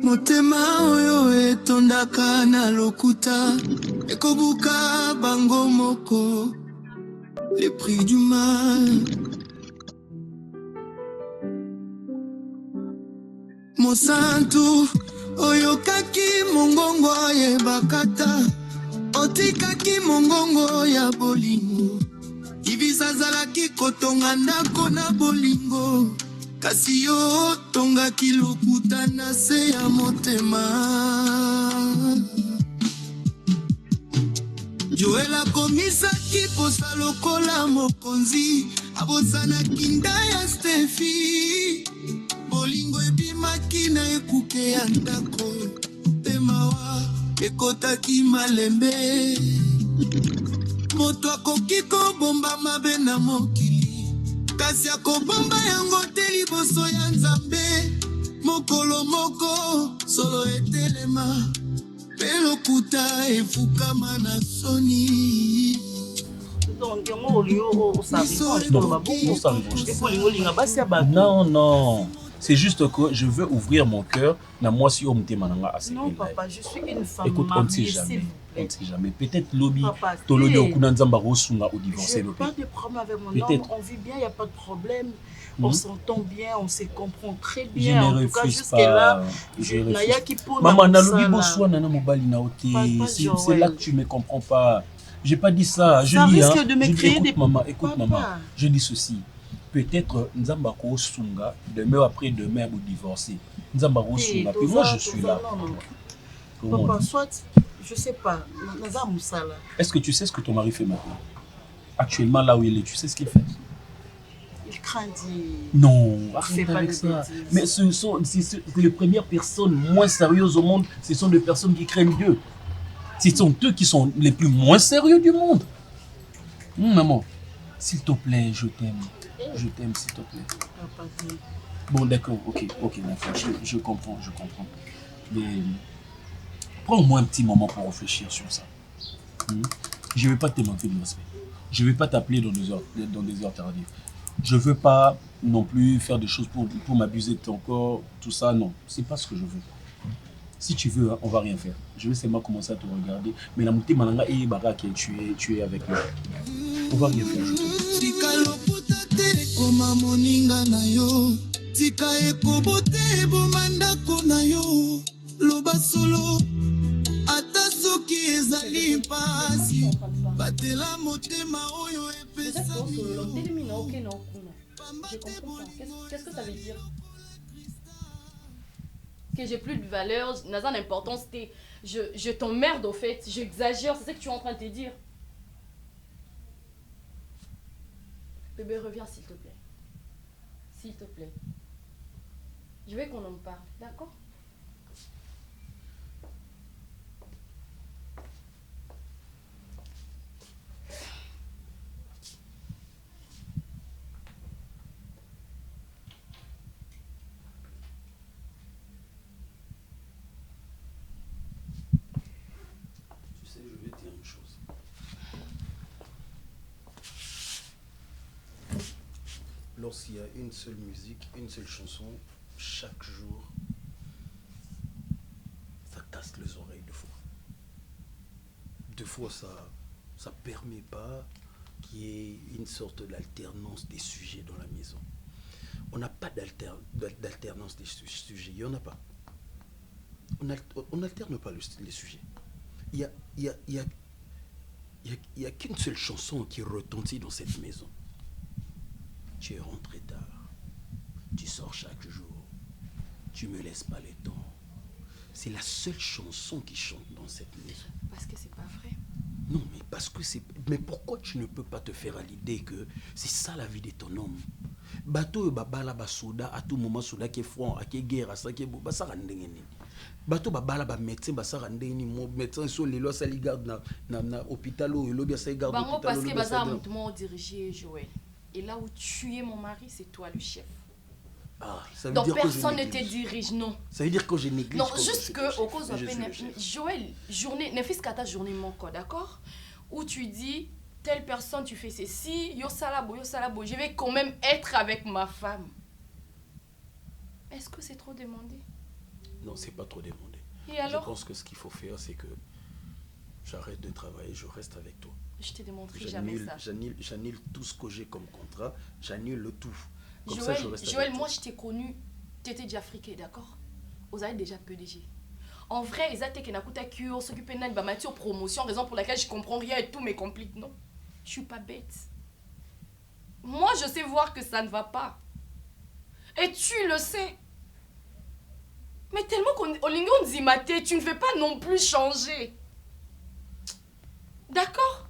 Motema oyo etondaka na lokuta ekobuka bango moko. Les prix du mal. Mosantu oyo kaki mongongo ye bakata. Otikaki mongongo ya bolingo. Ibisa zalaki kotonga ndako na bolingo. Kasi yo tongaki lokuta na se ya motema. Joela komisaki posa lokola mokonzi. Abosana kinda ya Stefi. Bolingo ebimaki na ekuke ya ndako. Temawa ekotaki malembe. Moto akoki kobomba mabe na mokili. Kasi akobomba yango te liboso ya Nzambe. Mokolo moko solo etelema. Pelokuta efukama na soni. Non, non. C'est juste que je veux ouvrir mon cœur. Non, papa, je suis une femme. Écoute, on ne sait jamais. On ne sait jamais. Peut-être lobby. Tolodi okunanzamba rosunga ou divorcer lobby. Pas de problème avec mon homme. On vit bien, il n'y a pas de problème. On s'entend bien, on se comprend très bien. En tout cas, jusque-là, maman, na lobby boswana na mobali na ote. C'est là que tu me comprends pas. J'ai pas dit ça. Je dis, risque de me créer des... Écoute, maman. Je dis ceci. Peut-être Nzamba ko sunga demain après demain vous divorcer. Nzamba ko sunga. Puis moi je suis là. Papa, soit je sais pas. Est-ce que tu sais ce que ton mari fait maintenant? Actuellement là où il est, tu sais ce qu'il fait? Il craint d'y... Non, arrête avec ça. Mais ce sont les premières personnes moins sérieuses au monde, ce sont des personnes qui craignent Dieu. Ce sont eux qui sont les plus moins sérieux du monde. Maman, s'il te plaît, je t'aime. Je t'aime, s'il te plaît. Bon, d'accord, ok, mon frère, je comprends. Mais prends-moi un petit moment pour réfléchir sur ça. Je ne vais pas te manquer de respect. Je ne vais pas t'appeler dans des heures tardives. Je ne veux pas non plus faire des choses pour m'abuser de ton corps, tout ça, non. C'est pas ce que je veux. Si tu veux, hein, on va rien faire. Je vais seulement commencer à te regarder. Mais la montée malanga et barak, tu es avec moi. On va rien faire, je te Qu'est-ce que ça veut dire? Que j'ai plus de valeur, n'a pas d'importance, je t'emmerde au fait, j'exagère, c'est ça que tu es en train de te dire. Bébé, reviens s'il te plaît. S'il te plaît. Je veux qu'on en parle, d'accord? Lorsqu'il y a une seule musique, une seule chanson, chaque jour, ça casse les oreilles de fois. Deux fois, ça permet pas qu'il y ait une sorte d'alternance des sujets dans la maison. On n'a pas d'alternance des sujets, il n'y en a pas. On n'alterne pas les sujets. Il y a qu'une seule chanson qui retentit dans cette maison. Tu es rentré tard, tu sors chaque jour, tu me laisses pas le temps. C'est la seule chanson qui chante dans cette maison. Parce que c'est pas vrai. Non, mais parce que c'est... Mais pourquoi tu ne peux pas te faire à l'idée que c'est ça la vie de ton homme? Bateau et babala basoda à tout moment soda qui est front, à qui guerre, à ça qui est beau, ça rendenge ni. Bateau babala ba médecin, ça rendenge ni. Mon médecin sur les lois ça les garde na hôpital ou le bien ça garde hôpital. Parce que bazar m'a dirigé Joël. Et là où tu es mon mari, c'est toi le chef. Ah, ça veut donc dire personne ne te dirige, non. Ça veut dire que je néglige. Non, juste que au cause de Joël, journée, ne fais ce qu'à ta journée mon corps, d'accord? Où tu dis telle personne tu fais ceci, yo salabo, je vais quand même être avec ma femme. Est-ce que c'est trop demandé? Non, c'est pas trop demandé. Et alors? Je pense que ce qu'il faut faire, c'est que j'arrête de travailler, je reste avec toi. Je te démontrerai jamais ça. J'annule tout ce que j'ai comme contrat, j'annule le tout. Comme Joël, ça, je reste Joël, avec moi toi. je t'ai connu, tu étais déjà africain, d'accord? Vous avez déjà PDG. En vrai, ils étaient qui on s'occupe de la matière promotion, raison pour laquelle je comprends rien et tout me complique, non? Je suis pas bête. Moi, je sais voir que ça ne va pas. Et tu le sais. Mais tellement qu'on on dit maté, tu ne veux pas non plus changer. D'accord?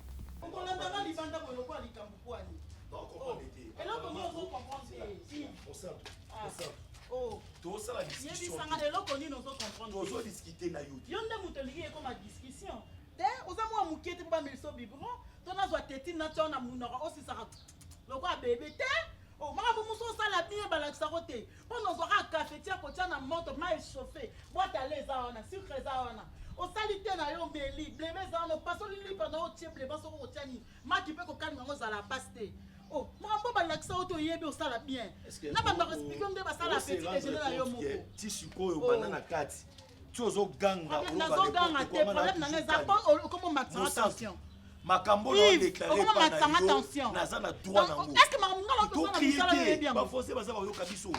Oh, maman, vous ça la bien balak saroté. Pendant qu'on a cafetière côté na montre mal chauffé. Boîte à l'aise na sucre za na. Au salité na yo meli, blé za na passo li pendant au tie blé baso au tiani. Ma qui peut ko calme ngo za la paste. Oh, maman balak saroté yebi au sala bien. Na ba ba expliquer on ba sala petit déjeuner na yo moko. Ti sikoyo banana kati. Tu ozo ganga o na zo ganga te problème na neza pas comment maximum attention. Makambo na déclaré par attention. Naza na droit nango. Est-ce que maman ngalo ko na misala bien? Ba forcer ba za ba yo kabiso.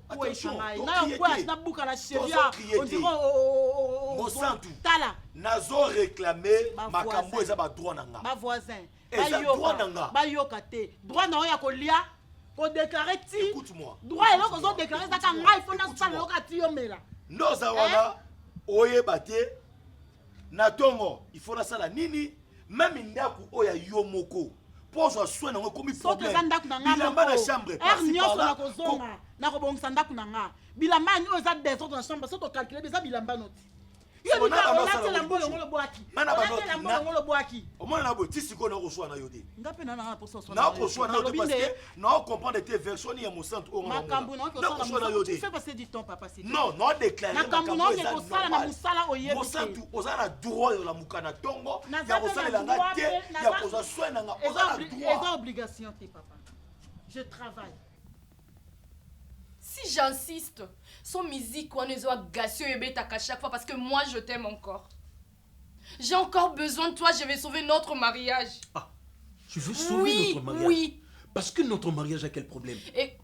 Attention, na buka la chevia. On dirait Mosantu. Tala. Nazo réclamer makambo eza ba droit nanga. Ma voisin. Eza droit nanga. Ba yoka te. Droit na ya ko lia. Ko déclarer ti. Écoute-moi. Droit et là ko zo déclarer ça quand ngai faut na sala loka ti yo mela. Noza wana oyeba te. Na tongo, il faut na sala nini? Même ndaku oya yo moko. Pour soin nango comme problème. Bilamba na chambre. Nyonso na kozonga. Na ko bongisa ndaku na nga. Bilamba ni oza désordre na chambre, so to calculer bisa bilamba noti. Yo ni ka ona tela mbolo ngolo boaki. Mana ba tela mbolo ngolo boaki. Au moins na bo tisiko na ko na yo de. Ngape na na pour so so. Na ko soin na yo parce que na comprendre tes versions ni ya mosantu o ngona. Makambu na ko so na yo de. Tu fais passer du temps papa c'est. Non, non déclarer makambu na ko sala na musala oyebi. Mosantu oza na droit yo la mukana tongo. Ya ko sala nga te, ya ko soin na nga oza na droit. C'est obligation te papa. Je travaille. Si j'insiste, son musique, on est gassio et bête à chaque fois parce que moi je t'aime encore. J'ai encore besoin de toi, je vais sauver notre mariage. Ah, tu veux sauver notre mariage? Oui. Parce que notre mariage a quel problème? Et...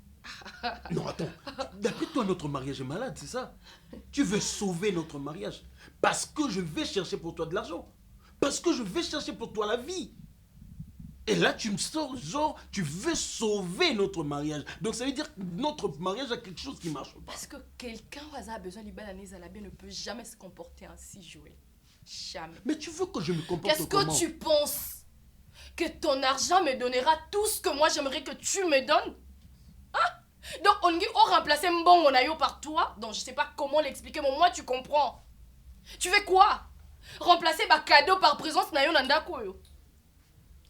Non, attends. D'après toi, notre mariage est malade, c'est ça? Tu veux sauver notre mariage parce que je vais chercher pour toi de l'argent. Parce que je vais chercher pour toi la vie. Et là, tu me sors, genre, tu veux sauver notre mariage. Donc, ça veut dire que notre mariage a quelque chose qui ne marche pas. Parce que quelqu'un qui a besoin de balancer à la bien ne peut jamais se comporter ainsi, Joël. Jamais. Mais tu veux que je me comporte comment? Qu'est-ce que tu penses? Que ton argent me donnera tout ce que moi j'aimerais que tu me donnes? Hein? Donc, on dit, on remplace un bon on par toi. Donc, je sais pas comment l'expliquer, mais moi, tu comprends. Tu veux quoi? Remplacer ma cadeau par présence na yo nanda koyo.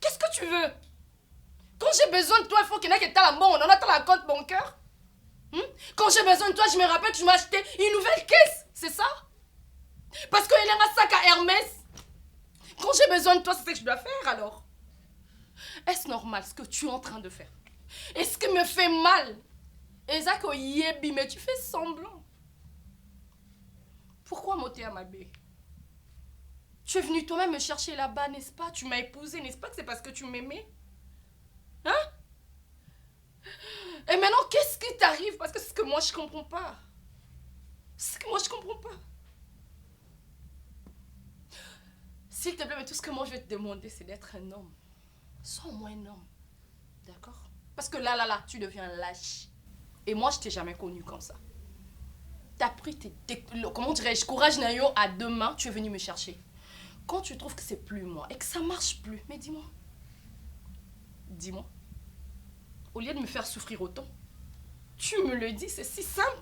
Qu'est-ce que tu veux? Quand j'ai besoin de toi, il faut qu'il y ait un bon, on en a la compte bancaire. Quand j'ai besoin de toi, je me rappelle que je m'ai acheté une nouvelle caisse, c'est ça? Parce qu'il y a un sac à Hermès. Quand j'ai besoin de toi, c'est ce que je dois faire alors. Est-ce normal ce que tu es en train de faire? Est-ce que me fait mal? Et ça que yebi, mais tu fais semblant. Pourquoi m'ôter à ma baie? Tu es venu toi-même me chercher là-bas, n'est-ce pas? Tu m'as épousé, n'est-ce pas que c'est parce que tu m'aimais? Hein? Et maintenant, qu'est-ce qui t'arrive? Parce que c'est ce que moi, je comprends pas. C'est ce que moi, je comprends pas. S'il te plaît, mais tout ce que moi, je vais te demander, c'est d'être un homme. Sois au moins un homme. D'accord? Parce que là, tu deviens lâche. Et moi, je t'ai jamais connu comme ça. T'as pris comment dirais-je, courage nayo à deux mains, tu es venu me chercher. Quand tu trouves que c'est plus moi et que ça marche plus, mais dis-moi. Dis-moi. Au lieu de me faire souffrir autant, tu me le dis, c'est si simple.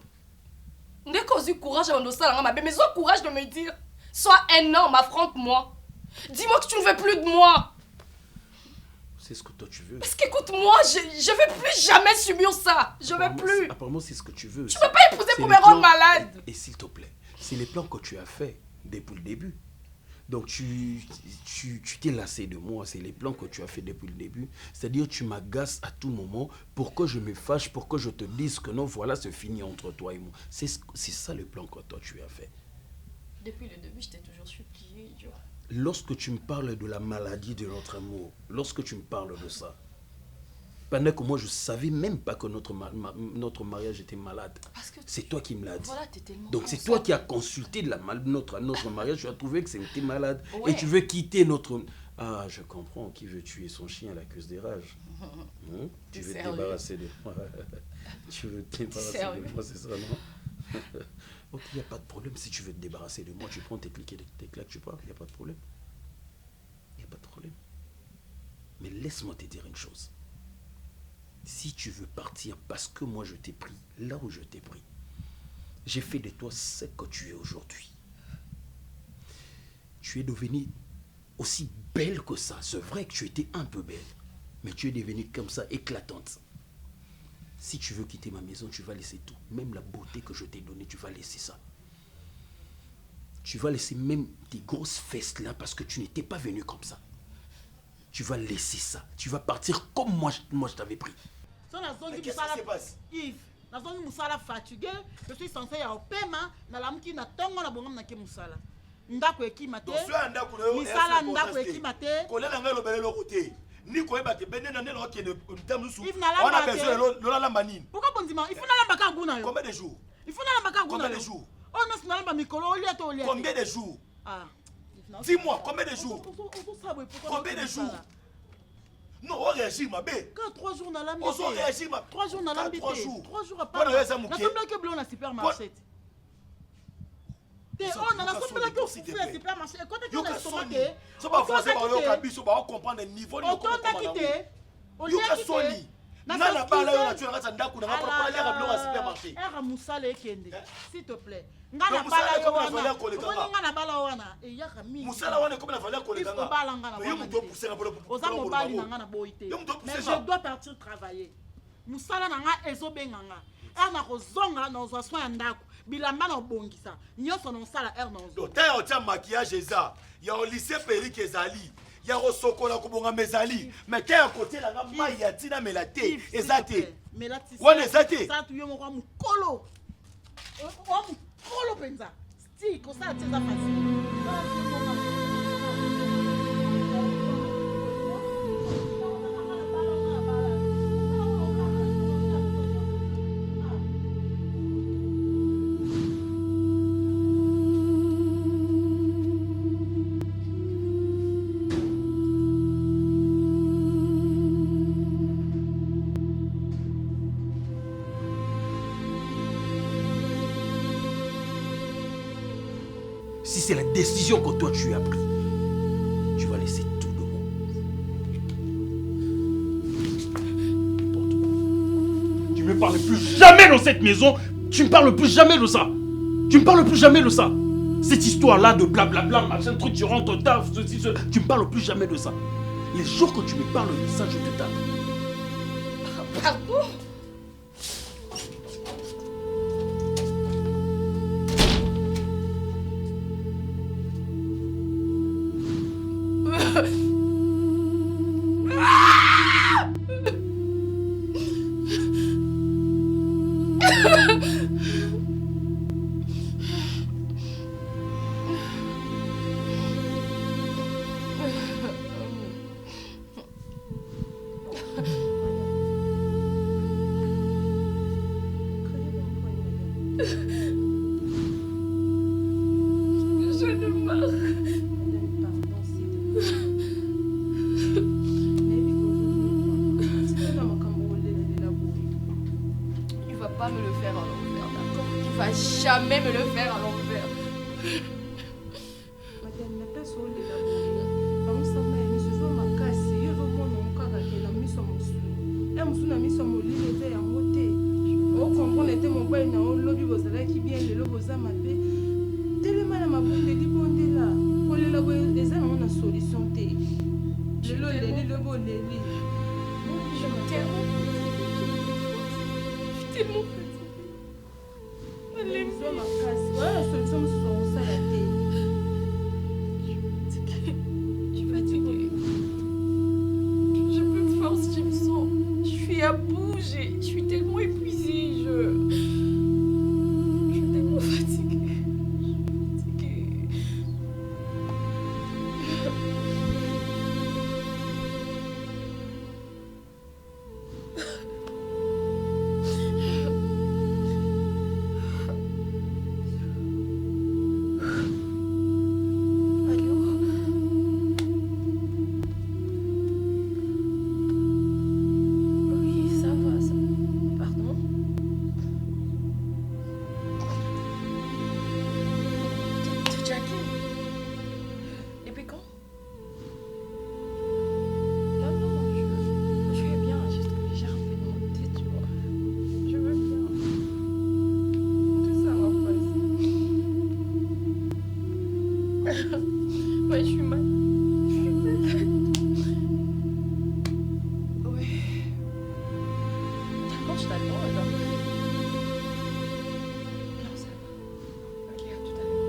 Dès qu'on a eu courage à mais sois courage de me dire. Sois un homme, affronte-moi. Dis-moi que tu ne veux plus de moi. C'est ce que toi tu veux. Parce qu'écoute-moi, je ne veux plus jamais subir ça. Je ne veux plus. Apparemment, c'est ce que tu veux. Tu ne peux pas épouser pour me rendre malade. Et s'il te plaît, c'est les plans que tu as faits depuis le début. Donc tu t'es lassé de moi, c'est les plans que tu as fait depuis le début. C'est-à-dire tu m'agaces à tout moment pour que je me fâche, pour que je te dise que non, voilà, c'est fini entre toi et moi. C'est ça le plan que toi tu as fait. Depuis le début, je t'ai toujours supplié, idiot. Lorsque tu me parles de la maladie de notre amour, lorsque tu me parles de ça, pendant que moi je savais même pas que notre mariage était malade. C'est toi qui me l'as dit. Voilà, t'es tellement donc c'est toi qui as consulté notre mariage, tu as trouvé que c'était malade. Ouais. Et tu veux quitter notre... Ah, je comprends, qui veut tuer son chien à la queue des rages. Tu veux te débarrasser de moi. Tu veux te débarrasser de moi, c'est ça, non? Ok, il n'y a pas de problème. Si tu veux te débarrasser de moi, tu prends tes clics et tes claques, tu pars, il n'y a pas de problème. Il n'y a pas de problème. Mais laisse-moi te dire une chose. Si tu veux partir parce que moi je t'ai pris là où je t'ai pris, j'ai fait de toi ce que tu es aujourd'hui. Tu es devenue aussi belle que ça. C'est vrai que tu étais un peu belle, mais tu es devenue comme ça, éclatante. Si tu veux quitter ma maison, tu vas laisser tout. Même la beauté que je t'ai donnée, tu vas laisser ça. Tu vas laisser même tes grosses fesses là parce que tu n'étais pas venu comme ça. Tu vas laisser ça. Tu vas partir comme moi je t'avais pris. Mais qu'est-ce qui se passe? Yves, nazongi musala fatigué, je suis censé ya opema na lamuki na tongo na bongo na ke musala. Ndako ekima te. Misala ndako ekima te. Kolela ngalo belelo côté. Ni koyeba ke bende na ndelo ke de terme sous. On a besoin de la lambanine. Pourquoi bondima? Il faut na lamba ka guna yo. Combien de jours? Il faut na lamba ka guna yo. Combien de jours? On a na lamba mikolo olia to olia. Combien de jours? Ah. Dis-moi, combien de jours? Combien de jours? Non, on réagit, ma bête. Quand 3 jours dans la on réagit, ma 3 jours dans la 3 jours. 3 jours à part. part. On a semblé que blanc na supermarché. On a semblé que vous faites supermarché. Quand tu as stomaqué, ça va forcer par le cabis, ça va comprendre le niveau. On t'a quitté. On t'a quitté. Nana bala yo na tu ngata ndaku na ngapa ya kablo na supermarché. Era musala ekende. S'il te plaît. Ngana bala yo wana. Ngana bala wana e ya kami. Musala wana comme la valeur koleka nga. Bala ngana. Yo muto pousser na bolo. Oza mobali na ngana boité. Mais je dois partir travailler. Musala na nga ezobenga nga. Ana kozonga na ozwa soin ndako. Bilamba na bongisa. Nyoso na sala er na ozo. Ta yo tia maquillage eza. Ya au lycée Perique ezali. Ya rosokola kubonga mezali mais t'es à côté là mai ya tina melate ezate melate wana ezate ça tu yo moko mukolo o mukolo penza sti ko ça teza Si c'est la décision que toi tu as prise, tu vas laisser tout de moi. Tu ne me parles plus jamais dans cette maison. Tu ne me parles plus jamais de ça. Tu ne me parles plus jamais de ça. Cette histoire-là de blablabla, machin, truc, tu rentres tard, ceci, cela. Tu ne me parles plus jamais de ça. Les jours que tu me parles de ça, je te tape. Pardon? Jamais me le faire à l'envers. Ouais, je suis mal. Ouais. D'accord, je t'attends. Attends. Non, ça va. Ok, à tout à l'heure.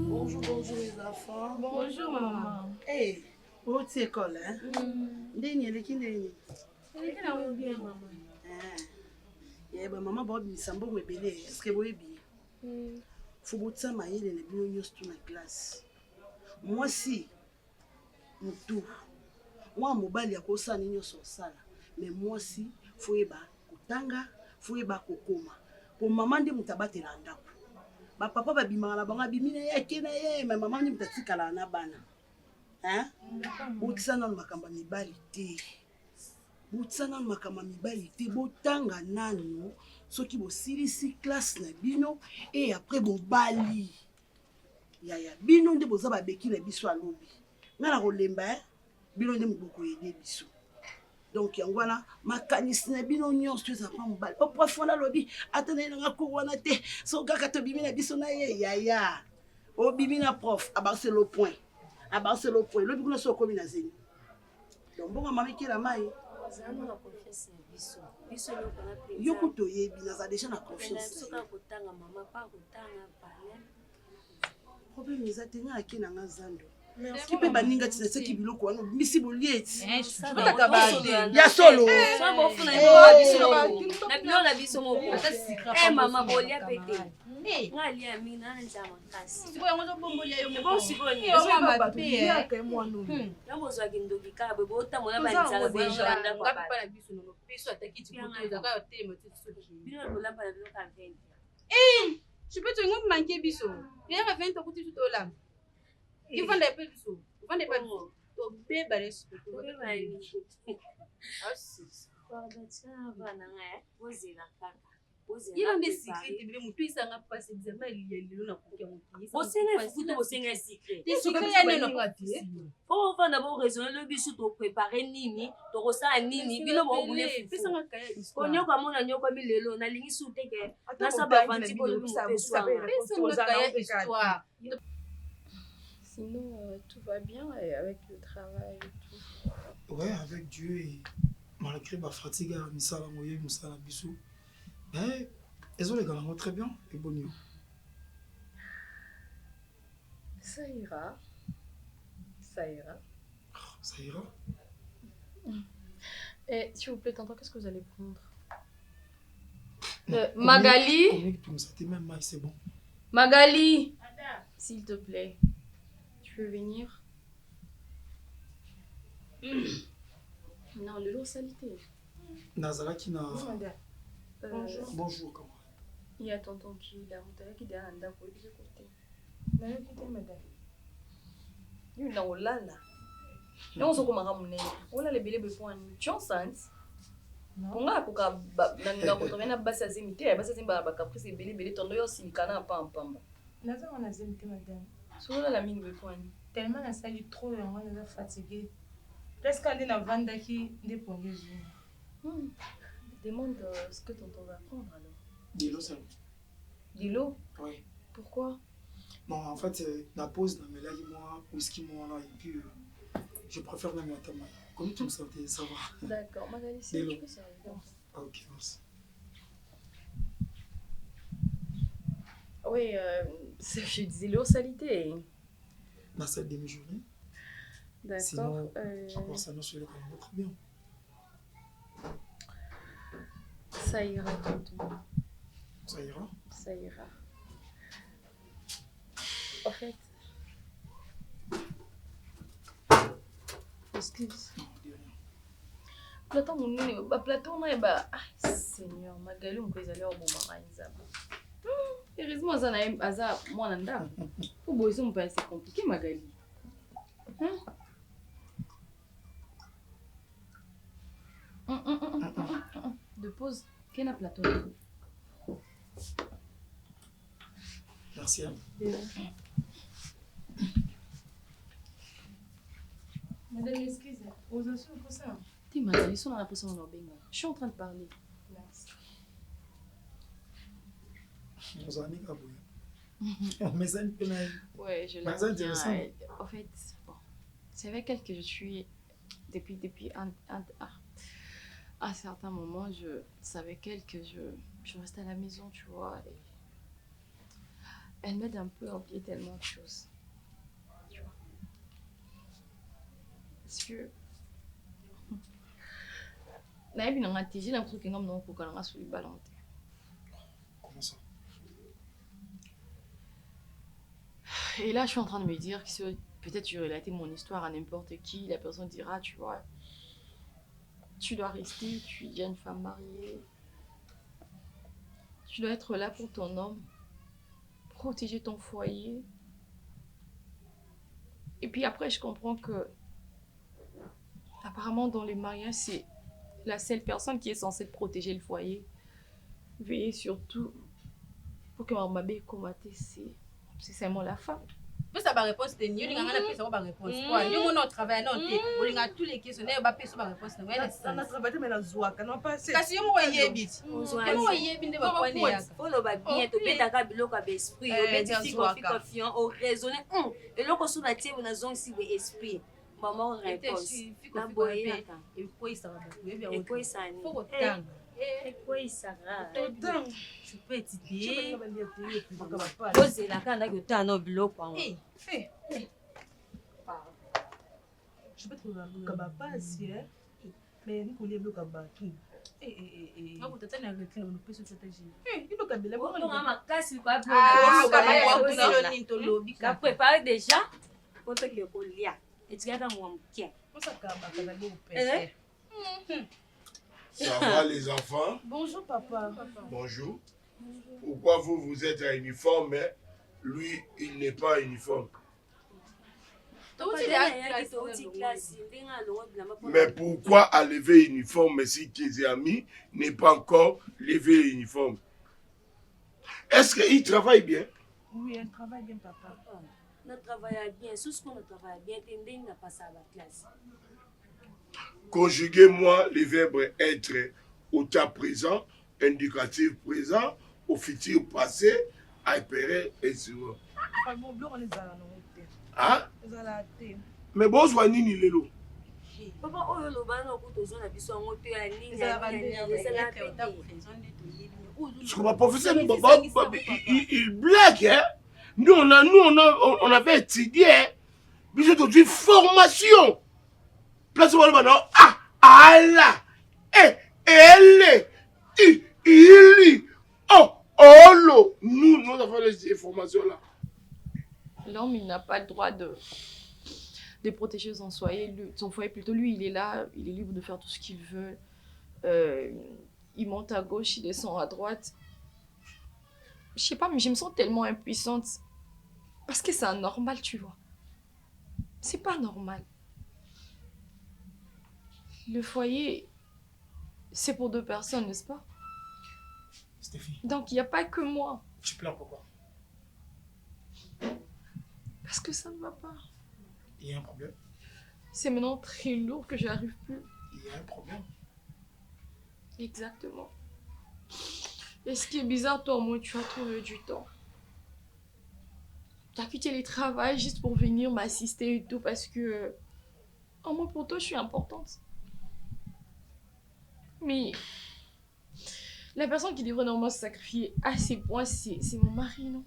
Bonjour, bonjour les enfants. Bonjour, maman. Hey, votre école, hein? Ndeni, eleki ndeni. Yeba mama ba bimisa mbongo ebele, est-ce que boyebi? Faut botsa mayele na bino nyonso tu na classe. Mwasi mutu. Mwa mobali akosala nini nyonso osala. Mais mwasi faut yeba kotanga, faut yeba kokoma. Po mama nde mutu abatela ndako. Bapapa babimaka na bango abimina ye ake na ye me mama nde mutu atikala na bana. Hein? Botisa nanu makambo ya mibali te. Botisa nanu makambo ya mibali te. Botanga nanu soki bosilisi classe na bino et après bobali. Yaya bino nde boza babeki na biso alobi. Nga na kolemba bino nde moboko yede biso. Donc yango wana makanisi na bino nyonso eza pa mobali. O prof wana lobi atana na cours wana te. So kaka to bimi na biso na ye yaya. O bimi na prof abase le point. Abase le point. Lobi kuna so komi na zeni. Donc bongo mama kila mai. Zana na confiance na biso. Biso yo kana pesa. Yo kuto yebi na za déjà na confiance. Biso ka kotanga mama pa kotanga parler. Problème eza tenga akina nga zando. Qui peut baninga tisa seki biloko wana misi bolieti. Bataka bade. Ya solo. Ça bon funa na biso. Na bilo na biso moko. Mama bolia pete. Ngali ami na njama kasi. Siko yango zo bombolia yo Bon sikoni. yo mama pe ya mwana. Yango zo akindoki ka be bota mona ba nzala bo njanda kwa ba. Ngapana biso no peso ataki tikuto za ka tele motso. Bilo bolamba na bilo ka vende. Je peux te ngombe manquer biso. Rien à faire to kuti tout là. Il vend des peu biso. Il vend des pas to be bare su. Bana nga bozela kaka. Il en des secrets de mutu isanga passe examen lilo na kukia mutu. Bosenga futo bosenga secret. Des secrets ya neno ngati. Pour vendre bo raisonner le biso to préparer nini, to rosa nini, bino bo bule fu. Pisanga kaya histoire. Konyoka mona nyoka milelo na lingi su teke. Na saba vanti bo le Pisanga kaya histoire. Sinon, tout va bien et avec le travail et tout. Ouais, avec Dieu et malgré ma fatigue, misala moye, misala bisou. Mais ils ont les gars très bien et bon. Ça ira. Ça ira. Ça ira. Et s'il vous plaît, tonton, qu'est-ce que vous allez prendre? Magali. Même c'est bon. Magali. S'il te plaît. Tu peux venir? Non, le lot salité. Nazala qui n'a. Bonjour. Bonjour, comment? Il y a tonton qui est là. On qui est là. On est côté. Madame. Il y a un là. Non, on se comprend pas. On a les bébés pour un chance. On a pour que basa zimite, basa zimba caprice bébé tondo yo silikana pamba. Naza on a zimite madame. Sur la mine pour un. Tellement la salle est trop et on est fatigué. Presque on est dans vendre qui des pongés. Demande ce que tonton va prendre alors. De l'eau, ça. De l'eau? Oui. Pourquoi? Non, en fait, la pause dans mes lags, moi, whisky, moi, là, et puis je préfère même attendre. Comme tu me sentais, ça va. D'accord, Magali, c'est tu peux servir. Ok, merci. Oui, je disais l'eau salité. La salle des journées. D'accord. Sinon, je pense à nous sur les canaux très bien. Ça ira, tonton. Ça ira? Ça ira. En fait... Excuse. Non, dis rien. Platon, mon nez, platon, bah... Ah, Seigneur, Magali, on peut y aller au bon moment. Heureusement, ça n'a pas moi, nanda. Pour bosser, on peut c'est compliqué, Magali. De pause. Quel est plateau? Merci. Aux aussi, pour ça. T'es mal, ils sont dans la position de Benga. Je suis en train de parler. Merci. Nos amis, mais ça, Ouais, je Mais ça, l'aime bien. intéressant. En fait, bon, c'est avec elle que je suis depuis un certain moment. C'est avec elle que je reste à la maison, tu vois. Et elle m'aide un peu à oublier tellement de choses. Tu vois. Parce que j'ai l'impression que non, pour qu'on sur le ballon. Comment ça? Et là, je suis en train de me dire que si peut-être je relatais mon histoire à n'importe qui, la personne dira, tu vois, tu dois rester, tu es une femme mariée. Tu dois être là pour ton homme, protéger ton foyer. Et puis après, je comprends que, apparemment, dans les mariages, c'est la seule personne qui est censée protéger le foyer. Veiller surtout pour que ma mabé comate, c'est seulement la femme. Mais ça va réponse de nous, on a appelé ça va réponse. Quoi, nous on travaille non on a tous les questions, on va appeler ça va réponse. On a travaillé mais la zoa kana pas c'est. Kasi yo yebi. Yo yebi ndeba kwa ne ya. Polo ba bien to betaka biloko ba esprit, o beti confiant, o raisonner. Et loko sous la tienne na zone si be esprit. Maman réponse. Na boye na. Et quoi ça va? Et quoi ça ni? Faut tanga. Et quoi ça va? Totang. Tu peux étudier. Pose la kana que tu as no biloko. Je peux trouver un kaba pas si mais ni ko lieblo kaba tout. Ngako tata na rekla no peso stratégie. Ilo kabela bon on a makasi kwa bon. Ah, kaba wa kuna ni to lobi ka préparer déjà pour te le colia. Et tu gardes moi mkia. Pour ça kaba kaba go pèse. Ça va les enfants? Bonjour papa. Bonjour. Pourquoi vous êtes à uniforme, mais lui, il n'est pas à uniforme? Mais pourquoi à lever uniforme si tes amis n'est pas encore levé uniforme? Est-ce qu'il travaille bien? Oui, elle travaille bien papa. On travaille bien, tout ce qu'on travaille bien, t'es n'a pas ça à la classe. Conjuguez-moi les verbes être au temps présent, indicatif présent, au futur passé, impéré et suivant. Hein? Mais bon, sois ni lelo. Papa, oh, le bano, couteau, na biso, on te a ni Ce que ma professeur, il blague, hein? Nous, on avait étudié, hein? Mais aujourd'hui, formation. Place où on va Allah, elle, il, oh, nous avons les informations là. L'homme, il n'a pas le droit de protéger son foyer. Plutôt, lui, il est là, il est libre de faire tout ce qu'il veut. Il monte à gauche, il descend à droite. Je sais pas, mais je me sens tellement impuissante. Parce que c'est anormal, tu vois. C'est pas normal. Le foyer, c'est pour deux personnes, n'est-ce pas? Stéphie. Donc, il n'y a pas que moi. Tu pleures pourquoi? Parce que ça ne va pas. Il y a un problème. C'est maintenant très lourd que je n'arrive plus. Il y a un problème. Exactement. Et ce qui est bizarre, toi, au moins, tu as trouvé du temps. Tu as quitté le travail juste pour venir m'assister et tout parce que, au moins pour toi, je suis importante. Mais la personne qui devrait normalement se sacrifier à ces points, c'est mon mari, non?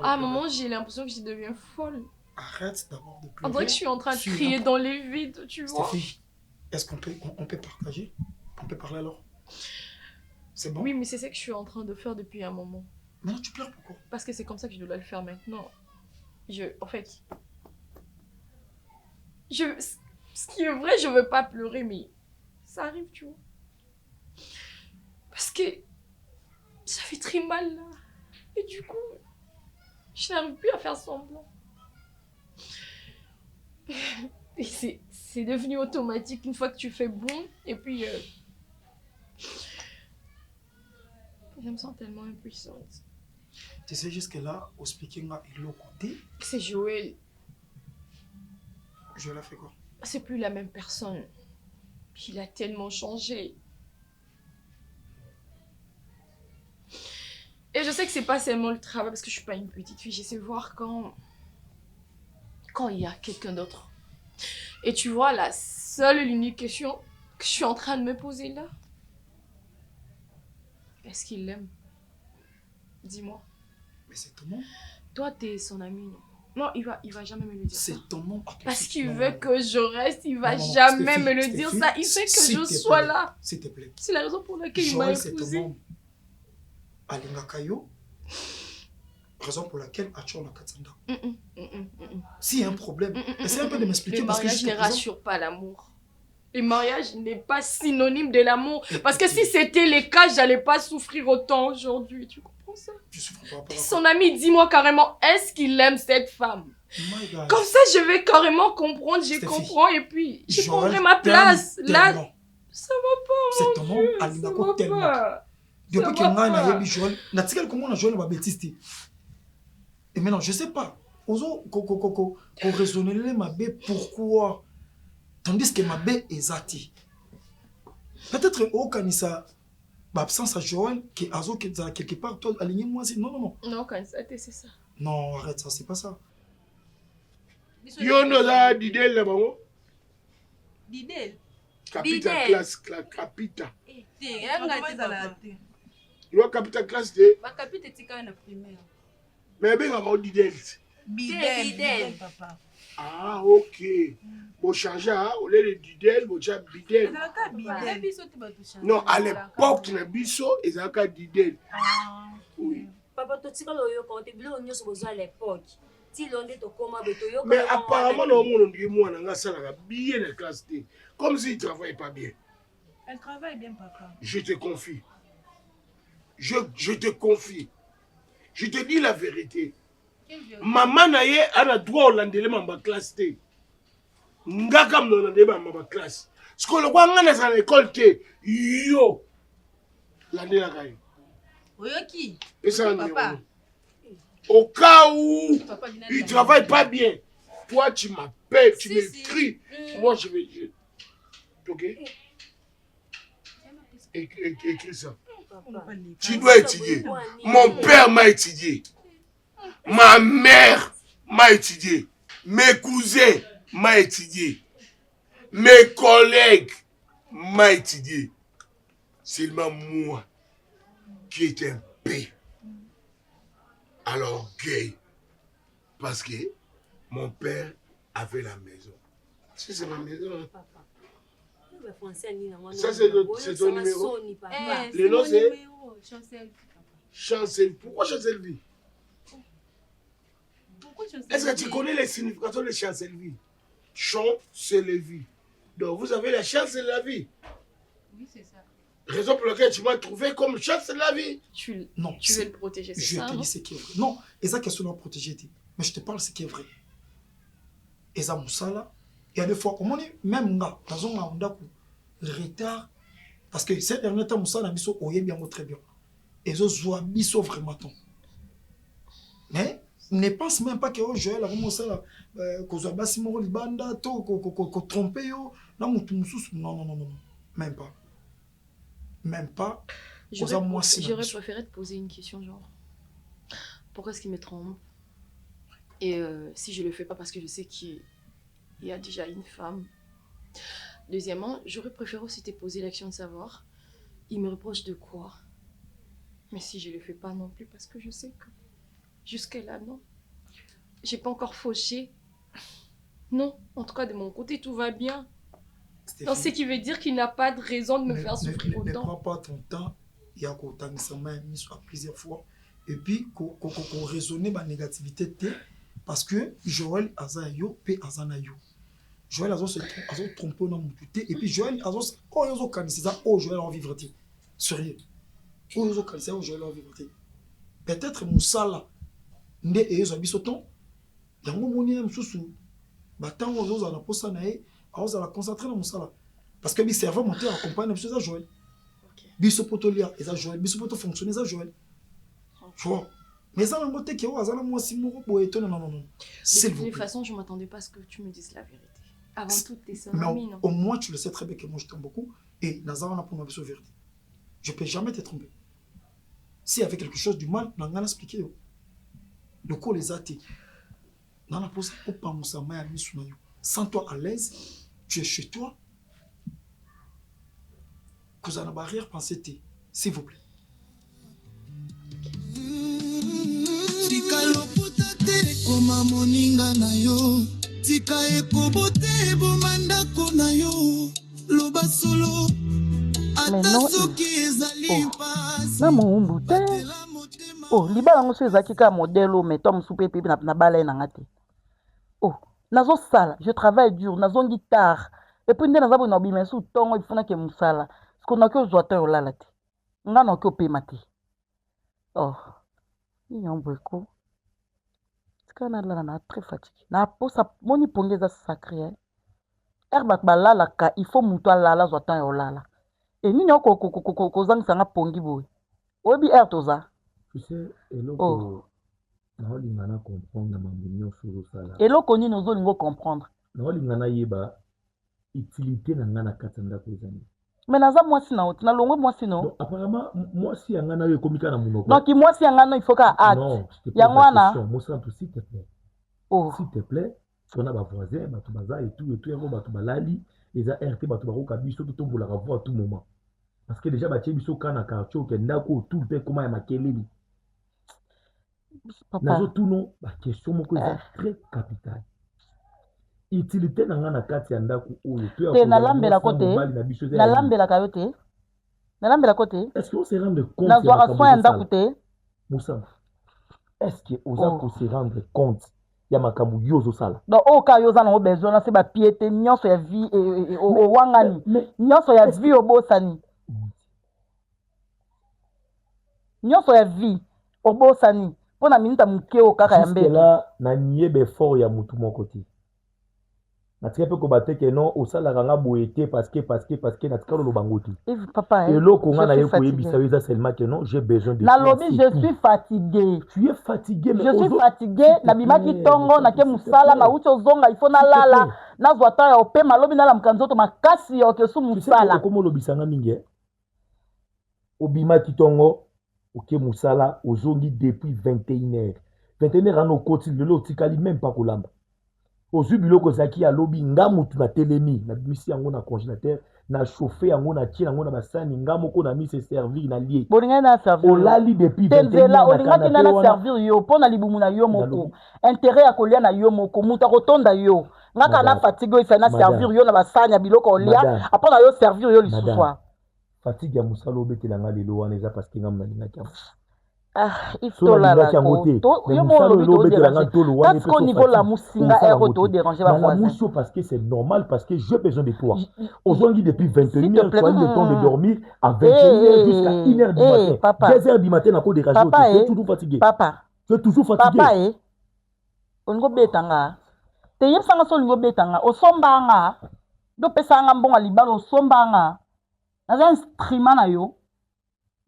À un moment, j'ai l'impression que je deviens folle. Arrête d'abord de pleurer. On dirait que je suis en train de crier dans les vides, tu vois. Stéphie, est-ce qu'on peut partager? On peut parler alors? C'est bon? Oui, mais c'est ça que je suis en train de faire depuis un moment. Maintenant, tu pleures pourquoi? Parce que c'est comme ça que je dois le faire maintenant. En fait... Ce qui est vrai, je veux pas pleurer, mais... Ça arrive, tu vois. Parce que... Ça fait très mal, là. Et du coup... Je n'arrive plus à faire semblant. Et c'est devenu automatique une fois que tu fais bon. Et puis... Je me sens tellement impuissante. Tu sais, jusque-là, au speaking, il l'a côté. C'est Joël. Joël a fait quoi? c'est plus la même personne. Il a tellement changé. Et je sais que c'est pas seulement le travail, parce que je suis pas une petite fille. J'essaie de voir quand il y a quelqu'un d'autre. Et tu vois, la seule et l'unique question que je suis en train de me poser là, est-ce qu'il l'aime? Dis-moi. Mais c'est ton nom. Toi, t'es son ami, non? Non, il va jamais me le dire. C'est ton nom. Parce qu'il veut que je reste, il va jamais me le dire ça. Il fait que je sois là. S'il te plaît. C'est la raison pour laquelle il m'a épousée. C'est ton nom. Alinga Kayo. Raison pour laquelle Acho na Katsanda. S'il y a un problème, essaye un peu de m'expliquer. Le mariage ne rassure pas l'amour. Le mariage n'est pas synonyme de l'amour. Parce que si c'était le cas, j'allais pas souffrir autant aujourd'hui. Tu comprends ça? Tu souffres pas. Son ami, dis-moi carrément, est-ce qu'il aime cette femme? Comme ça, je vais carrément comprendre, je comprends et puis je prendrai ma place. Là, ça va pas. C'est ton nom, Alinga Ko tellement. Depuis que moi, na yebi Joël, na tika comment on a joué la bêtise. Et maintenant, je sais pas. Ozo ko raisonner les mabé pourquoi tandis que mabé ezati. Peut-être au kanisa absence à Joël qui azo qui quelque part toi aligné moi c'est non. Non, kanisa c'est ça. Non, arrête ça, c'est pas ça. Yo no la Didel là bango. Didel. Capita classe capita. Yo capita classe de. Ba capita tika na primaire. Mais ben on Didel. Bidel papa. Ah OK. Bon changer au lieu de Didel, bon changer Bidel. Non, à l'époque na biso ezaka Didel. Oui. Papa to tika loyo ko te bilo nyoso bozo à l'époque. Mais apparemment, moi, bien la classe D. Comme s'il ne travaille pas bien. Elle travaille bien, papa. Je te confie. Je te confie. Je te dis la vérité. Maman naye a droit au lendemain ma classe D. Ngaka mnonandema ma classe. Ce que le roi ngana à l'école te yo. L'année kaye. Oyoki. Et ça papa. Au cas où il ne travaille pas bien, toi tu m'appelles, tu m'écris, moi je vais dire. Ok? Écris ça. Tu dois étudier. Mon père m'a étudié. Ma mère m'a étudié. Mes cousins m'ont étudié. Mes collègues m'ont étudié. Seulement moi qui est un P. Alors gay, parce que mon père avait la maison. C'est ma maison. Ça c'est ton numéro. Le nom c'est Chancel. Pourquoi Chancellerie? Est-ce que tu connais les significations de Chancellerie? Chancellerie. Donc vous avez la chance de la vie. Oui, c'est ça. Raison pour laquelle tu m'as trouvé comme chance de la vie. Tu veux le protéger, c'est ça? Je te dis ce qui est vrai. Non, et ça question de protéger. Mais je te parle ce qui est vrai. Et ça, Moussala, il y a des fois, comme on est même là, dans un retard, parce que ces derniers temps, Moussala, Bisso, oye bien, très bien. Et ça, Zoua, Bisso, vraiment. Mais ne pense même pas que Joël, avant Moussala, que Zoua, Bassimoro, Libanda, qu'on trompe, non, même pas. Même pas. J'aurais préféré te poser une question genre pourquoi est-ce qu'il me trompe? Et si je le fais pas parce que je sais qu'il y a déjà une femme. Deuxièmement, j'aurais préféré aussi te poser l'action de savoir il me reproche de quoi. Mais si je le fais pas non plus parce que je sais que jusqu'à là non. J'ai pas encore fauché. Non, en tout cas de mon côté tout va bien. Donc, ce qui veut dire qu'il n'a pas de raison de me faire souffrir autant. Ne prends pas ton temps. Il y a plusieurs fois. Et puis, qu'on raisonne la négativité. Parce que Joël Azayo, P. Azanayo. Joël Azo se trompé dans mon tuté. Et puis, Joël Azo, Joël en vivre. Sérieux. Joël en vivre. Peut-être Moussala, Nde et Yozabisoton, Yango Mouni Msoussou, Batan Ozoza na posa nae. Alors, ça va concentrer dans mon salaire. Parce que mes serveurs montent à accompagner M. Joël. Bisopotolia, et ça Joël. Bisopoto fonctionne, ça Joël. Tu vois. Mais ça, on va te dire que moi, si mon robot est non. De toute façon, je ne m'attendais pas à ce que tu me dises la vérité. Avant tout, t'es son Mais ami, non? au moins, tu le sais très bien que moi, je t'aime beaucoup. Et Nazarana pour ma verdi. Je ne peux jamais te tromper. S'il y avait quelque chose du mal, on va l'expliquer. Le coup, les athées. Dans la pose, sans toi à l'aise, tu es chez toi. Que vous en barrière, pensez-y. S'il vous plaît. Tika loputa te koma moninga na yo. Tika ekobote bomandako na yo. Loba solo. Ata soki ezali pasi. Na moumbu te. Oh, libala ngo so ezaki ka modèle mais tom soupe pepe na bala na ngati. Oh, nazo sala, je travaille dur, nazo guitare. Et puis ndena zabo na bima sou tongo ifuna ke musala. Parce qu'on a que zoata olala te. Nga na ko pema te. Oh. Ni yambweko. Kana la na très fatigué. Na posa moni pongeza sacré. Herbat balala ka il faut muto lala zoata olala. Et ni nyoko kozang sanga pongi boy. Obi ertoza. Tu sais, eloko naolingana comprendre mambo nyonso ozosala. Eloko nini ozolingo comprendre? Naolingana yeba utilité na nga na kati ya ndako ezali. Mais naza mwasi na oti, na longwe mwasi no? Non, apparemment, mwasi ya nga na yo ekomika na monoko. Donc mwasi ya nga no il faut ka acte. Non, je te pose la question. Mosantu, s'il te plaît. Oh. S'il te plaît, on a ma voisin, bato baza et tout, yango bato balali, eza RT bato baroka biso tout tombola ravo à tout moment. Parce que déjà batie biso kana quartier ke ndako tout pe comment ya makeleli. Nazo tout non, ba question moko eza très capitale. Utilité na nga na kati ya ndako oyo to ya na lambela côté na lambela kayote na lambela côté est-ce qu'on se rendre compte na zoa soin ndako te Moussa est-ce que oza ko se rendre compte ya makambu yozo sala donc o ka yoza na besoin na se ba piété nyonso ya vie o wangani nyonso ya vie obosani nyonso ya vie obosani pona minita mukeo kaka ya mbele là na niebe fort ya mutu moko te na très peu kobaté que non au sala ranga boété parce que na tikalo lo bangoti papa et loko nga na ye ko yebisa yo seulement que non j'ai besoin de la lobby je suis fatigué tu es fatigué mais je suis fatigué na bimaki tongo na ke musala na ucho zonga il faut na lala na zwata ya opema lobi na la mkanzoto makasi ya ke su musala komo lobisa nga mingi obimaki tongo oke musala ozongi depuis 21h 21h ano koti lelo tikali même pas kolamba Ozu biloko zaki ya lobi nga mutu na telemi na bimisi yango na congélateur na chauffer yango na tie yango na basani nga moko na mise servir na lié bolinga na servir olali depuis 21 na olinga na servir yo pona libumu na yo moko intérêt ya kolia na yo moko muta kotonda yo ngaka na fatigue isa na servir yo na basani ya biloko olia apona yo servir yo lisuwa fatigue ya musalo betela nga lelo wana eza parce que nga mnalinga kia il faut la parce qu'au niveau la moussinga est auto déranger ma voisine parce que c'est normal parce que j'ai besoin de toi aujourd'hui depuis 21h tu as le temps de dormir à 21h jusqu'à 1h du matin 2h du matin na ko déranger tu es toujours fatigué papa tu es toujours fatigué papa ongo betanga te yebsanga so lingo betanga osombanga do pesanga mbonga libalo osombanga na instrument na yo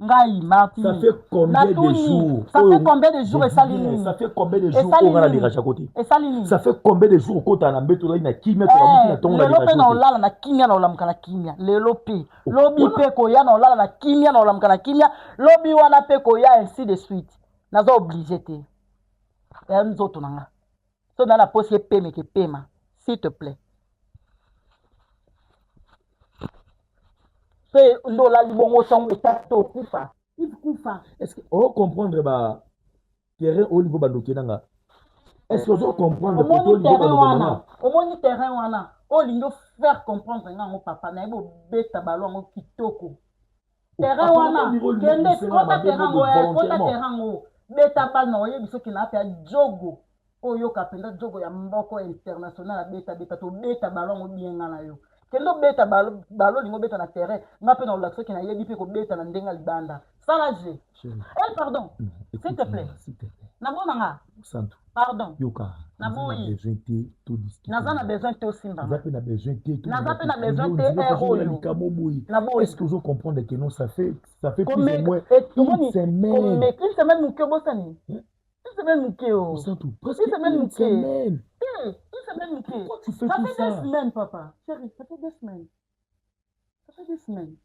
Ngai Martin. Ça fait combien de jours? Ça fait combien de jours et Salini? Ça fait combien de jours qu'on a la dérage à côté? Et Salini? Ça fait combien de jours qu'on a l'ambé tout là na kimia to la na tonga la dérage? Le lope na olala na kimia na olamka na kimia. Le lope. Lobi pe koya na olala na kimia na olamka na kimia. Lobi wana pe koya ainsi de suite. Nazo obligé te. Ya nzoto nanga. So na posi peme ke pema. S'il te plaît. Ndo la libongo songo tato kufa il kufa est-ce que on comprendre ba terrain au niveau bandoké nanga est-ce que on comprendre que au niveau bandoké au moni terrain wana o lindo faire comprendre nga mon papa na ebo beta balo ngo kitoko terrain wana kende kota terrain ngo kota terrain ngo beta pa no ye biso kina pa jogo oyo kapenda jogo ya mboko international beta to beta balo ngo bienga na yo kendo beta balo lingo beta na terrain nga pe na olaxo ki na yebi pe ko beta na ndenga libanda sala je pardon s'il te plaît na bona nga santo pardon yoka na boyi besoin te to discuter naza na besoin te simba naza pe na besoin te to naza pe na besoin te héros na boyi est-ce que vous comprenez que non ça fait plus ou moins une semaine muke bosani une semaine muke o santo presque une semaine Pourquoi tu fais Ça tout fait ça? des semaines, papa. Chérie, ça fait des semaines. Ça fait des semaines.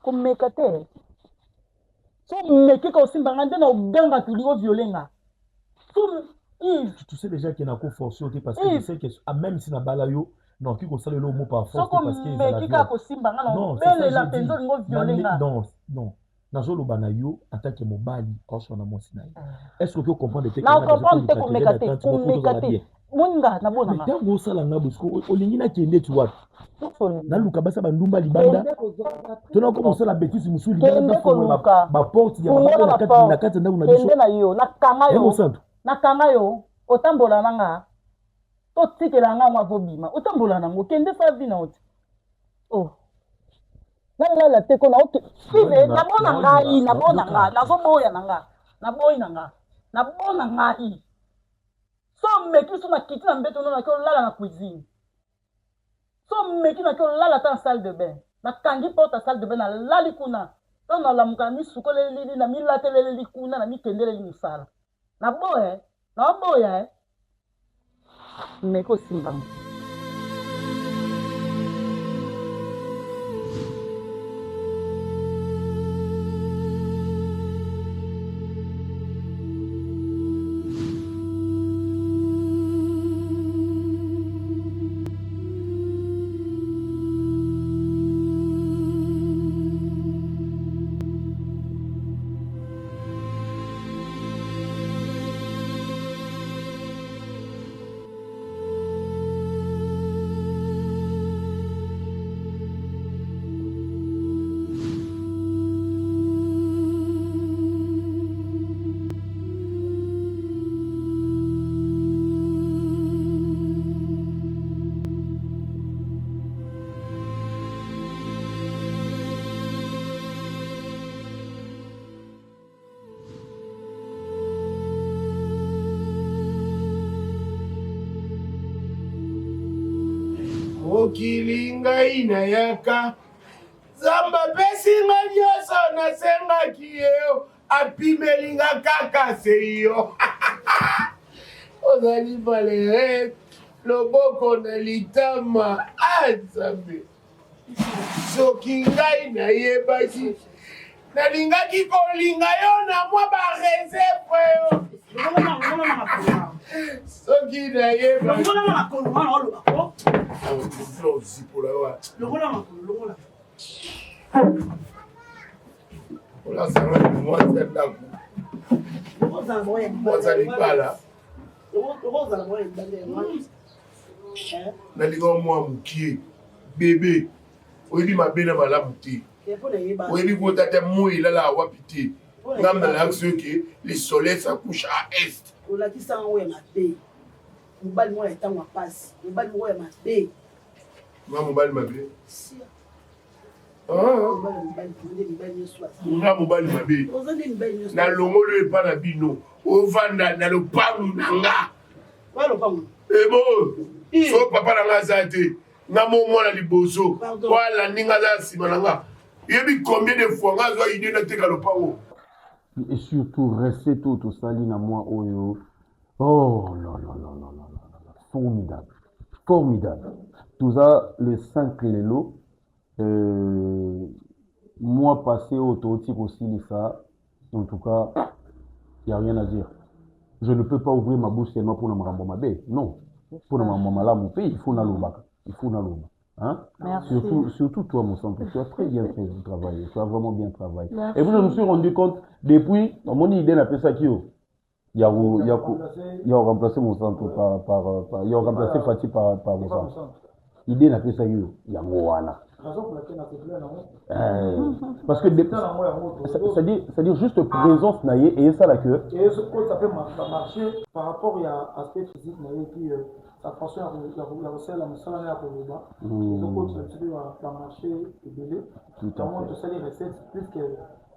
Comme mes catés. So, meki ka osimbanga nde na oganga tuli oviolenga. Tu sais déjà qu'il y a un forcé parce que je sais que même si na bala yo non qui ça le mot par force parce que meki ka kosimbanga na belela penzo lingo violenga. Non nazolo bana yo attaque mobali parce na mwasi na. Est-ce que tu comprends de tes na comprendre te ko mekate ko mekate munga na bona nga ngo sala nga busko olingi na kende tu wapi na luka basa bandumba libanda tona ko mosala bêtise musuli ba porte ya na kati na una biso kende na yo na kanga yo otambola nanga to tikela nga mwa vobima otambola nango kende sa vina oti la te ko na oke sive na bona ngai nazoboya nanga naboyi nanga nabona ngai so meki so na kiti na mbeto na ko lala na cuisine so meki na ko lala ta salle de bain na kangi porte salle de bain na lali kuna to na lamuka mi sukoleli na mi lateleli kuna na mi kendeleli musala na boya meko simbanga mokili ngai nayaka nzambe apesinga nyonso nasengaki ye apimelinga kaka seyo ozali malere loboko na litama nzambe soki ngai nayebaki nalingaki kolinga yo na mwa bareserve yo soki nayebaki olasanga mwasi ya ndako mwasi ya libala nalinga mwa mokie bebe oyebi mabe na malamu te oyebi kota te moi elala awapi te ngambe nayaki soki le soleil s'accouche à est olakisanga oyo ya mabe mobali moko ya ntango ya pasi mobali moko ya mabe nga mobali mabe nga mobali mabe nalongoli epa na bino ovanda na lopangu na nga ebo so papa na nga aza te nga momona liboso po alandi nga aza nsima na nga yebi combien de fois nga azwa ide nateka lopango. Et surtout rester tout au sali na moi oyo. Oh là là là là là là, formidable, formidable. Tout ça le 5 lelo mois passé au Totik aussi ça. En tout cas, il n'y a rien à dire. Je ne peux pas ouvrir ma bouche seulement pour ne me rendre ma baie. Non. Pour ne me rendre mon pays, il faut n'alloba. Il faut n'alloba. Hein? Surtout toi, mon sang, tu as très bien fait travailler. Tu as vraiment bien travaillé. Merci. Et vous, je me suis rendu compte, depuis, mon idée n'a pas ça qui il y a remplacé mon centre par il y a remplacé Fatih par mon centre. L'idée n'a pas ça qui il y a Moana. Parce que c'est-à-dire juste présence naïe et ça la queue. Et ce que ça peut marcher par rapport à l'aspect physique naïe puis sa façon la recette la musala na ko ba. Donc tu vas marcher et belé. Tout à fait. Tu sais les recettes plus que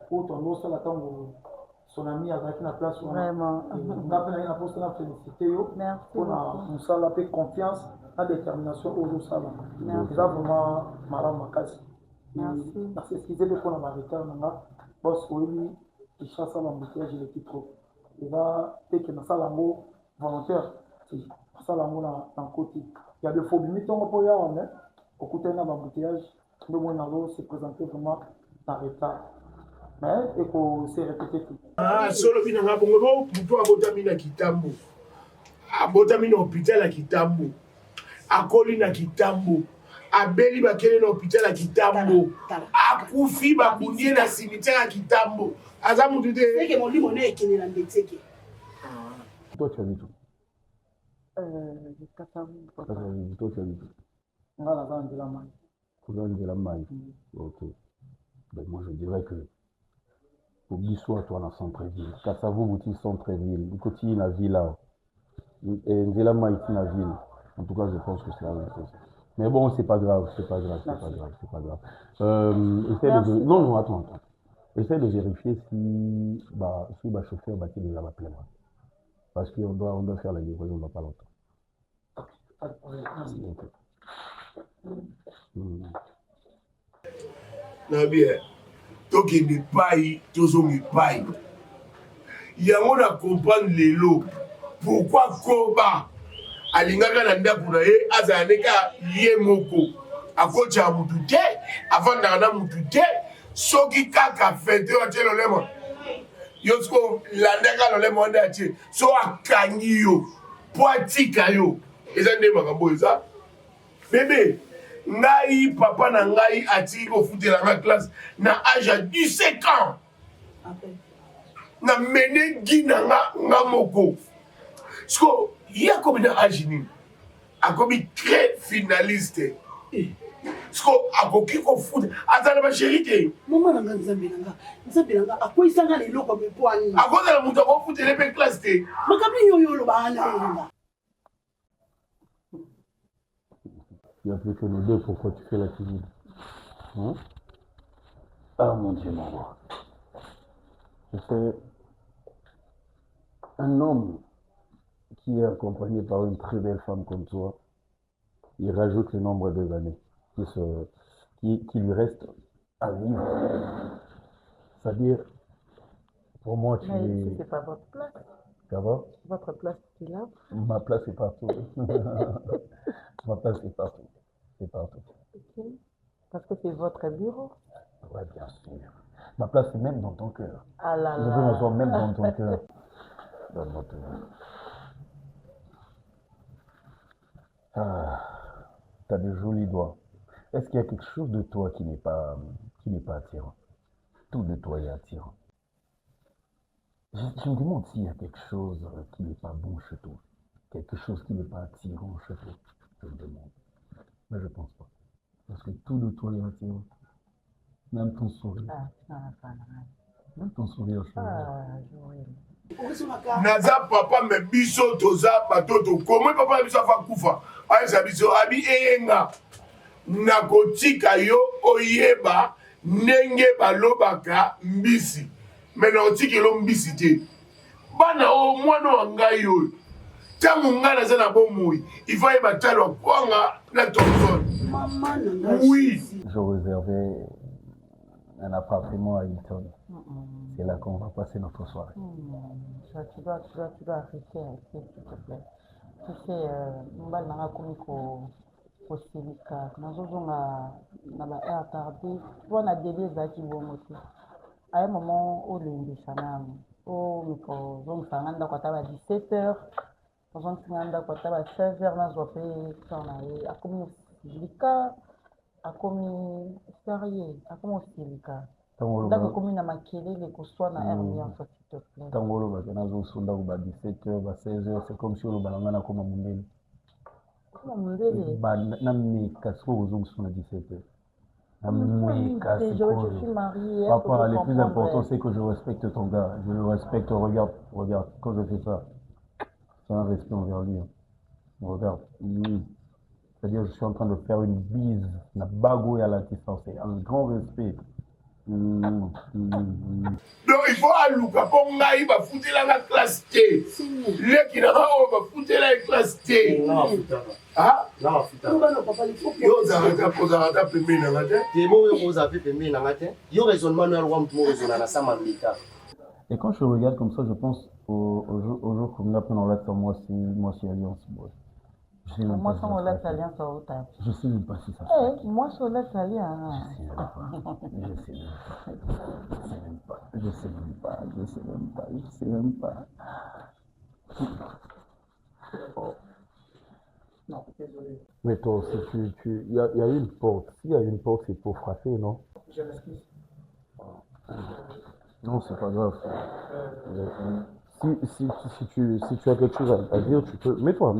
pour ton os la tango son ami a gagné la place vraiment. On a fait la poste la féliciter yo. Pour la musala pe confiance. La détermination au ça là. C'est vraiment marrant makasi. Merci. Parce que c'est pour la vérité nanga boss oui qui chasse l'embouteillage il est trop. Il va take na salango volontaire. ça là dans côté il y a des faux limites on peut y avoir mais au côté d'un embouteillage le monde se présenter vraiment en retard mais il faut se répéter tout ah solo bina ngabongo mutu abotami na kitambo abotami na hôpital ya kitambo akoli na kitambo abeli bakele na hôpital ya kitambo akufi babundie na cimetière ya kitambo aza mutu te seke molimo ne ekene na mbeteke toi tu as vu tout toi tu as vu tout ngala dans de la main de la main ok ben moi je dirais que pour l'histoire toi dans centre-ville Kassavo bouti centre-ville du côté la villa et Nzela Maïti la ville en tout cas je pense que c'est la même chose mais bon c'est pas grave essaie de non attends essaie de vérifier si chauffeur bâti déjà va plein parce qu'on doit faire la livraison dans pas longtemps na bien tokende pai tozongi pai yango na comprendre lelo pourquoi koba alingaka na ndako na ye azala ndeka ye moko akotia mutu te avandaka na mutu te soki kaka fete atie lolemo yo siko landaka lolemo wande atie so akangi yo po atika yo eza nde makambo eza bebe ngai papa na ngai atiki kofutela nga classe na age ya 17 ans na mene gi na nga moko siko ye akomi na age nini akomi très finaliste siko akoki kofuta azala basheri te mama na nga nzambe na nga akoyisanga na eloko mepwani akozala moto akofutele mpe classe te makambo yoyo oloba ana Il n'y a plus que nous deux, pourquoi tu fais la cuisine Ah mon Dieu, mon roi. Je sais, un homme qui est accompagné par une très belle femme comme toi, il rajoute le nombre des années qui lui reste à vivre. C'est-à-dire, pour moi, tu es... C'est pas votre place. Ça va? Votre place, c'est là. Ma place est partout. Ma place est partout. C'est partout. Ok. Parce que c'est votre bureau. Oui, bien sûr. Ma place est même dans ton cœur. Ah là là. Je veux m'asseoir même dans ton cœur. Donne-moi tout. Ah, t'as de jolis doigts. Est-ce qu'il y a quelque chose de toi qui n'est pas attirant? Tout de toi est attirant. Je me demande s'il y a quelque chose qui n'est pas bon chez toi. Quelque chose qui n'est pas attirant chez toi. Je me demande. Mais je pense pas. Parce que tout de toi est attirant. Même ton sourire. Même ton sourire. Naza papa me biso toza batoto. Comment papa biso fa kufa? Aisa biso abi eyenga. Nakotika yo oyeba nenge balobaka mbisi. Maintenant otiki lo mbisi te. Bana o mwana wa ngai oyo. Tango nga naza na bomoi, il faut yeba talo kwanga na tonzone. Oui. Je réservais un appartement à Hilton. C'est là qu'on va passer notre soirée. Tu dois arrêter, s'il te plaît. Tu sais, mbali nanga komi kosilika. Nazozonga na ba air tardé. Wana délai ezalaki bongo te. À un moment, olembisa nanu. Mikozongisa nga ndako ata ba 17h. Kozongisa nga ndako ata ba 16h nazwa mpe temps na ye. Akomi osilika. Akomi sérieux. Akomi osilika. Ndako komi na makelele koswa na air nyonso s'il te plaît. Ntango olobaka nazosunda ko ba 17h ba 16h c'est comme si olobaka nga nakoma mondele. Koma mondele? Nameka sikoyo kozongisa na 17h. Je suis mariée. Papa, le plus important, c'est que je respecte ton gars. Je le respecte. Regarde, quand je fais ça, c'est un respect envers lui. Regarde. C'est-à-dire, je suis en train de faire une bise, la bago et à la distance. C'est un grand respect. Donc, il faut alouka pour ngai ba foutela la classe T. Le qui n'a pas ba foutela la classe T. Ah? Non, putain. Yo zarata pozarata pembe na ngate. Demo yo ozape pembe na ngate. Yo raisonnement no alwa mtu mo raisonna na sama mika. Et quand je regarde comme ça, je pense au jour comme là pendant la moi si Alliance. Moi, sans Ola Salien, ça va taper. Je sais même pas si ça. Moi, sur Ola Salien. Je sais même pas. Oh. Non, désolé. Mais toi aussi, il y a une porte. S'il y a une porte, c'est pour frapper, non? Je m'excuse. Non, c'est pas grave. Si tu as quelque chose à dire, tu peux. Mets-toi.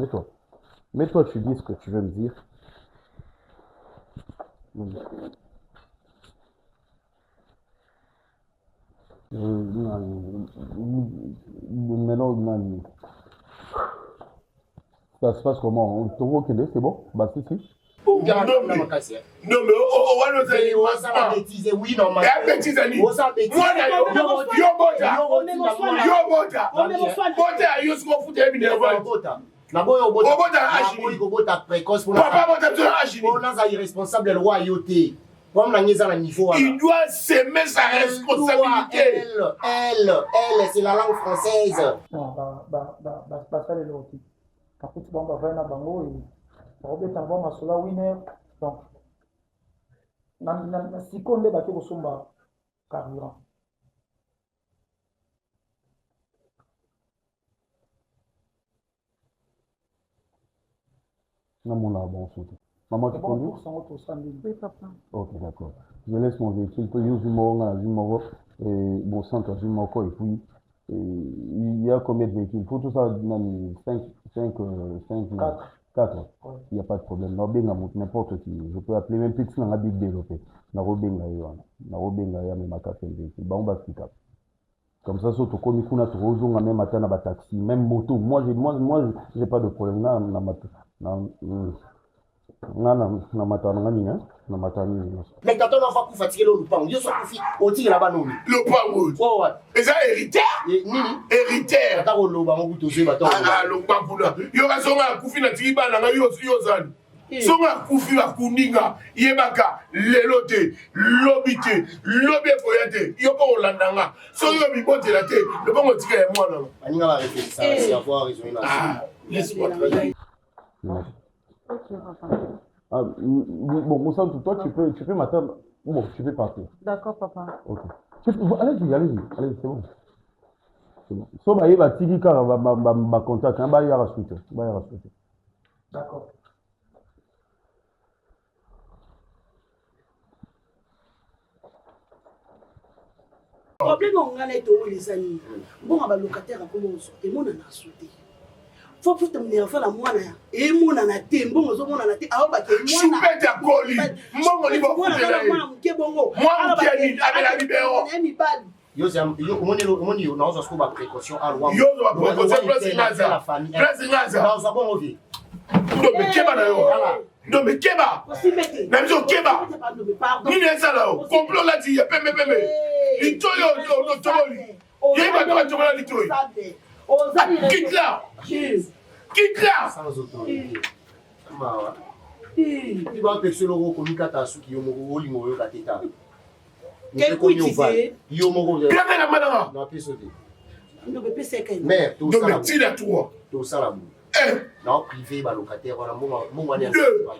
Mets-toi, tu dis ce que tu veux me dire. Maintenant, ça se passe comment? On te voit c'est bon? Bah si. Non mais on va nous dire on ça la bêtise oui non mais bêtise ni on ça bêtise moi yo bota yo se fout de minerval bota na boyo bota précoce pour papa bota agi on a irresponsable le royauté comme na ngeza na niveau il doit s'aimer sa responsabilité elle c'est la langue française non bah ça les autres quand tu vas va na bango Robert Tambo Masola winner donc na sikonde baki kosomba carburant Non, mon là, bon, maman, tu conduis? Oui, papa. Ok, d'accord. Je laisse mon véhicule. Tu use numéro et bon, centre, numéro et puis il y a combien de véhicules? Il faut tout ça, 4. Il n'y a pas de problème. N'importe qui. Je peux appeler même petit dans la big développé. Narobenga même à café véhicule. Bah on va pick up. Comme ça, surtout comme il faut notre rejoindre même matin dans taxi, même moto. Moi j'ai pas de problème là. Mais quand on va vous fatiguer le pan, yo so kufi oti là bas non. Le pan wood. Oh ouais. Et ça héritaire? Nini? Héritaire. Ata ko lo ba mo kutoze ba to. Ah lo pa kula. Yo ka so nga kufi na tiba na yo zani. So nga kufi ba kuninga yebaka lelote lobite lobe koyate yo ko landanga. So yo bi bote la te. Le bon otika ya mwana. Aninga ba réfléchir ça c'est avoir raison là. Ah, laisse-moi travailler. Ok, papa. Ah, bon, Moussa, toi, tu peux m'attendre. Bon, tu peux partir. D'accord, papa. Ok. Allez-y, c'est bon. C'est bon. So, il va tiki car va contact. Il va y avoir suite. D'accord. Problème on a les amis. Bon, on va locataire à comment on sort. Et mon a sauté. Faut que tu me fasses la moine et mon a té bon zo mon a té a ba ke moi chupete akoli mongo libo fudela moi mkebongo moi mkeni abela libero yo omoni yo na ozo sko ba précaution a loi yo zo ba précaution place ngaza na ozo bon ovi ndo mekeba na yo ndo mekeba na biso keba nini ezala o complot la dit pembe litoyo do toboli yeba to tobola litoyo quitte là sans autorité mawa il va pêcher le roko mikata suki yo moko olingo yo kateta quel coup tu fais yo moko bien na madame na pesote ndo be pese kai mais tout ça la toi tout ça la non privé ba locataire wana mongo ani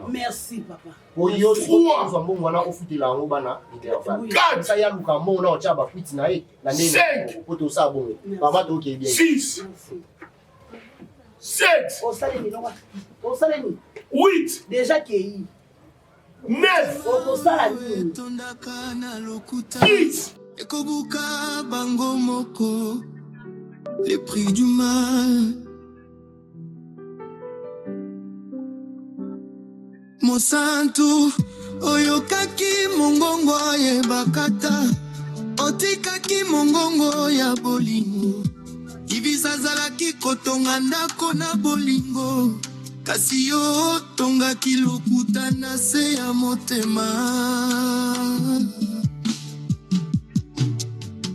merci papa o yo so mongo wana ofuti la ngo bana intervalle ça ya luka mongo na ocha ba kwiti na e na nene ko to ça bon papa to ke bien 6 7 on salemi 8 déjà qui 9 on salami tondaka na lokuta 10 ekobuka bango moko les prix du mal. Mosantu oyokaki mongongo ye bakata otikaki mongongo ya bolingo ibisa zalaki kotonga ndako na bolingo kasi yo tongaki lokuta na se ya motema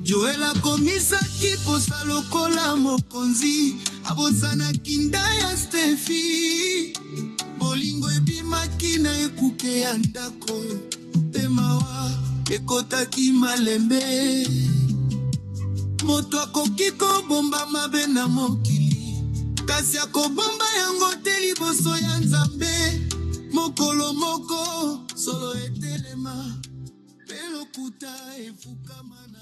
Joela komisaki posa lokola mokonzi abosanaki nda ya Stefi bolingo ebimaki na ekuke ya ndako mpe mawa ekotaki malembe moto akoki kobomba mabe na mokili kasi akobomba yango te libo liboso ya nzambe mokolo moko solo etelema mpe lokuta efukama na